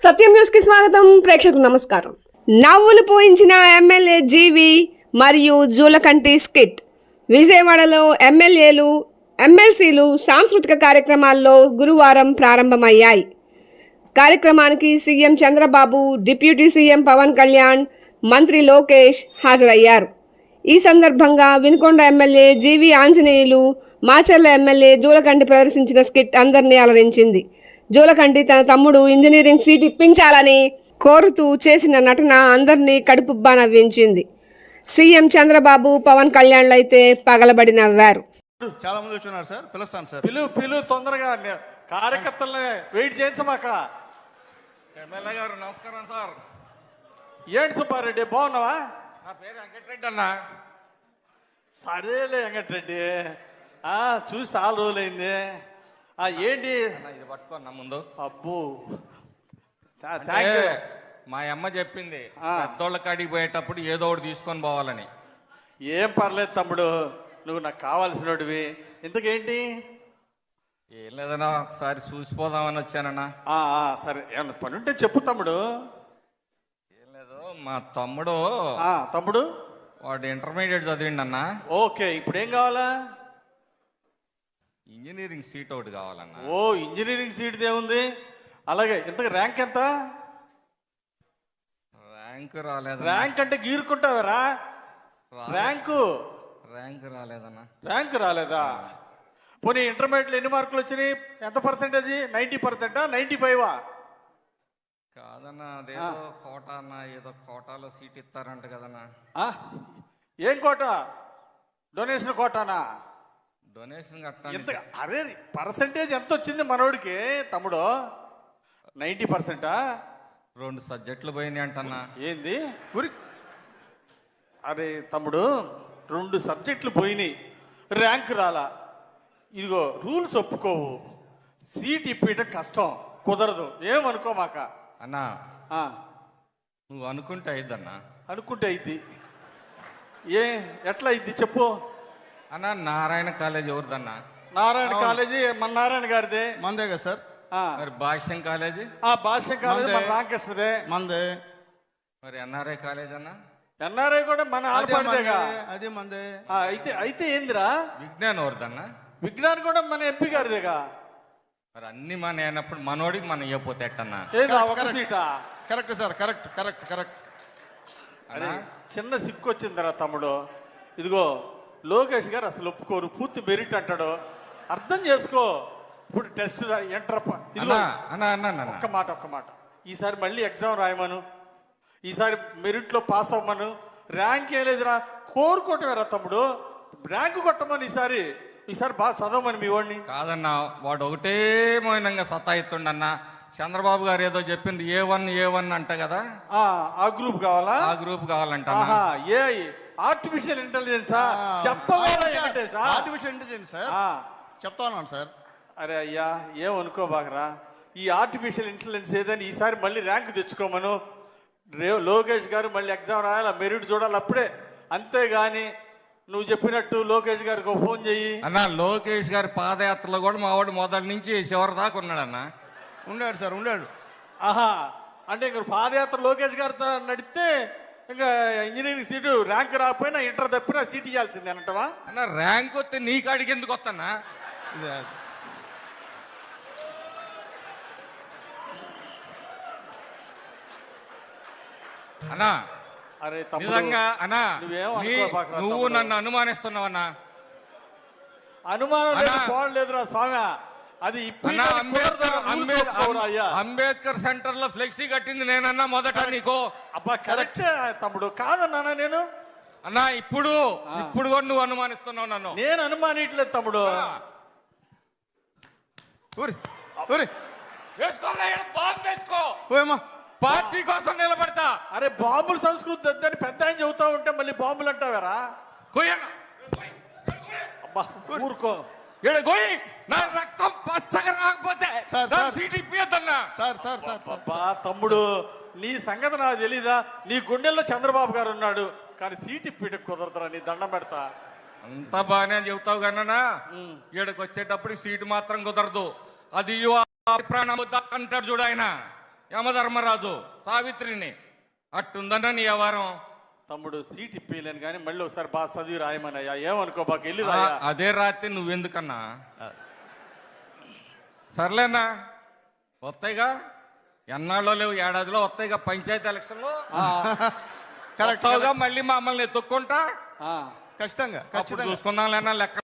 సత్యం news కి స్వాగతం. ప్రేక్షకులకు నమస్కారం. నవ్వులు పోయించిన ఎమ్మెల్యే జీవి మరియు జూలకంటి స్కిట్ విజయవాడలో ఎమ్మెల్యేలు ఎమ్మెల్సీలు సాంస్కృతిక కార్యక్రమాల్లో గురువారం ప్రారంభమయ్యాయి. కార్యక్రమానికి CM Chandrababu, deputy CM Pawan Kalyan, మంత్రి లోకేష్ హాజరయ్యారు. ఈ సందర్భంగా Vinukonda MLA GV Anjaneyulu, Macherla MLA Julakanti ప్రదర్శించిన స్కిట్ అందరినీ అలరించింది. జూలకంటి తన తమ్ముడు ఇంజనీరింగ్ సీట్ ఇప్పించాలని కోరుతూ చేసిన నటన అందరినీ కడుపుబ్బా నవ్వించింది. సీఎం చంద్రబాబు, పవన్ కళ్యాణ్లు అయితే పగలబడి నవ్వారు. చాలా మంది వచ్చున్నారు సార్, పిలుస్తాను సార్. పిలు తొందరగా కార్యకర్తల్ని వెయిట్ చేయించమాక. ఎమ్మెల్యే గారు నమస్కారం సార్. ఏంటి సుబ్బారెడ్డి, బాగున్నావా? నా పేరు వెంకటరెడ్డి అన్న. సరేలే వెంకటరెడ్డి, చూసి చాలా రోజులైంది. ఏంటి ఇది పట్టుకోన్నా ముందు. అబ్బో, అంటే మా అమ్మ చెప్పింది పెద్దోళ్ళ కాడికి పోయేటప్పుడు ఏదో ఒకటి తీసుకొని పోవాలని. ఏం పర్లేదు తమ్ముడు, నువ్వు నాకు కావాల్సినోడివి. ఇంతకేంటి? ఏం లేదన్నా, ఒకసారి చూసిపోదామని వచ్చానన్నా. సరే, ఏమన్నా పని ఉంటే చెప్పు తమ్ముడు. ఏం లేదు, మా తమ్ముడు తమ్ముడు వాడు ఇంటర్మీడియట్ చదివిండి అన్న. ఓకే, ఇప్పుడు ఏం కావాలా? ఇంజనీరింగ్ సీట్ ఒకటి కావాలన్నా. ఓ, ఇంజనీరింగ్ సీట్ ఏముంది? అలాగే, ఇంతకు ర్యాంక్ ఎంత? ర్యాంక్ రాలేదు. ర్యాంక్ అంటే గీరుకుంటావరా? ర్యాంకు రాలేదన్నా. ర్యాంక్ రాలేదా? పోనీ ఇంటర్మీడియట్లో ఎన్ని మార్కులు వచ్చినాయి? ఎంత పర్సెంటేజ్? 90%, 95? కాదన్నా, అదేదో కోటా అన్న, ఏదో కోటాలో సీట్ ఇస్తారంట కదన్నా. ఏం కోట? డొనేషన్ కోటానా? డొనేషన్ ఎంత? అరే, పర్సెంటేజ్ ఎంత వచ్చింది మనోడికి తమ్ముడు? 90%? 2 సబ్జెక్టులు పోయినాయి అంటన్నా. ఏంది? అరే తమ్ముడు, 2 సబ్జెక్టులు పోయినాయి, ర్యాంక్ రాలా. ఇదిగో రూల్స్ ఒప్పుకోవు, సీట్ ఇప్పించడం కష్టం, కుదరదు. ఏమనుకోమాక అన్నా. నువ్వు అనుకుంటే అయిద్దన్నా. అనుకుంటే అయింది. ఎట్లా అయింది చెప్పు అన్నా. నారాయణ కాలేజ్ ఎవరిదన్నా? నారాయణ కాలేజీ మన నారాయణ గారిదే. మందే కదా సార్. మరి భాష్యం కాలేజీ? భాష్యం కాలేజీ మన రామకృష్ణదే. మందే. మరి ఎన్ఆర్ఐ కాలేజ్ అన్నా? ఎన్ఆర్ఐ కూడా మన ఆడపడిదేగా. అదే మందే. అయితే ఏందిరా? విజ్ఞాన్ ఎవరిదన్నా? విజ్ఞాన్ కూడా మన ఎంపీ గారిదేగా. మరి అన్ని మన అయినప్పుడు మనోడికి మనం ఇవ్వపోతే ఎట్టన్నా? ఏదా ఒక సీటా? Correct sir, correct correct correct. అరే, చిన్న సిక్కు వచ్చిందిరా తమ్ముడు. ఇదిగో లోకేష్ గారు అసలు ఒప్పుకోరు, పూర్తి మెరిట్ అంటాడు. అర్థం చేసుకో. ఇప్పుడు టెస్ట్ ఎంటర్. ఇదిగో ఒక్క మాట, ఈసారి మళ్ళీ ఎగ్జామ్ రాయమను, ఈసారి మెరిట్లో పాస్ అవ్వమను. ర్యాంక్ ఏం లేదురా, కోరుకోవటమేరా తమ్ముడు. ర్యాంకు కొట్టమని ఈసారి బాగా చదవమని మీ వాడిని. కాదన్నా, వాడు ఒకటే మౌనంగా సతాయిస్తుండన్నా. చంద్రబాబు గారు ఏదో చెప్పింది A1 అంట కదా. ఆ గ్రూప్ కావాలా? ఆ గ్రూప్ కావాలంట. ఆర్టిఫిషియల్ ఇంటెలిజెన్సా? చెప్పవాలి. ఆర్టిఫిషియల్ ఇంటెలిజెన్స్ సార్, చెప్తా ఉన్నాను సార్. అరే అయ్యా, ఏమనుకోబాకరా. ఈ ఆర్టిఫిషియల్ ఇంటెలిజెన్స్ ఏదని ఈసారి మళ్ళీ ర్యాంక్ తెచ్చుకోమను. లోకేష్ గారు మళ్ళీ ఎగ్జామ్ రాయాలి, మెరిట్ చూడాలి అప్పుడే. అంతేగాని నువ్వు చెప్పినట్టు లోకేష్ గారికి ఫోన్ చెయ్యి అన్న. లోకేష్ గారి పాదయాత్రలో కూడా మా వాడు మొదటి నుంచి చివరి దాకా ఉన్నాడన్న. ఉన్నాడు సార్, ఉన్నాడు. అంటే ఇంక పాదయాత్ర లోకేష్ గారితో నడిస్తే ఇంకా ఇంజనీరింగ్ సీటు ర్యాంక్ రాకపోయినా ఇంటర్ తప్పినా సీట్ ఇవ్వాల్సిందే అంటవా? అన్న, ర్యాంక్ వస్తే నీ కాడికి ఎందుకు వస్తానా? అన్నా, అరే నిజంగా అన్నా, నువ్వు నన్ను అనుమానిస్తున్నావన్నా. అనుమానం లేదు, పోవట్లేదురా స్వామి. అది అంబేద్కర్ సెంటర్ లో ఫ్లెక్సీ కట్టింది నేనన్నా మొదట నీకు. అబ్బా కరెక్ట్ తమ్ముడు, కాదన్నా నేను. అన్నా, ఇప్పుడు కూడా నువ్వు అనుమానిస్తున్నావు నన్ను. నేను అనుమానిట్లేదు తమ్ముడు. పార్టీ కోసం నిలబడతా. అరే, బాంబుల సంస్కృతి వద్దని పెద్ద ఆయన చెబుతా ఉంటే మళ్ళీ బాంబులు అంటావారా? అబ్బా ఊరుకో. నా రక్తం పచ్చగా రాకపోతే సీట్ ఇప్పియద్దన్నా. అబ్బా తమ్ముడు, నీ సంగతి నాకు తెలీదా? నీ గుండెల్లో చంద్రబాబు గారు ఉన్నాడు, కానీ సీట్ ఇప్పిట కుదరదురా. నీ దండం పెడతా. అంతా బాగానే చెబుతావు కన్నా, ఈడకి వచ్చేటప్పుడు సీటు మాత్రం కుదరదు. అది ప్రాణం అంటాడు చూడు ఆయన. యమధర్మరాజు సావిత్రిని. అట్టుందన్న నీ వ్యవహారం. తమ్ముడు సీట్ ఇప్పలేను కానీ మళ్ళీ ఒకసారి బాగా చదివి రాయమనయ్యా, ఏమనుకో బాగా వెళ్ళి రాయా. అదే రాత్రి నువ్వెందుకన్నా? సర్లేనా, వస్తాయిగా, ఎన్నాళ్ళో లేవు, ఏడాదిలో వస్తాయిగా పంచాయతీ ఎలక్షన్లు. కరెక్ట్ మళ్ళీ మమ్మల్ని ఎత్తుక్కుంటా ఖచ్చితంగా అప్పుడు చూసుకుందాం లేనా లెక్క.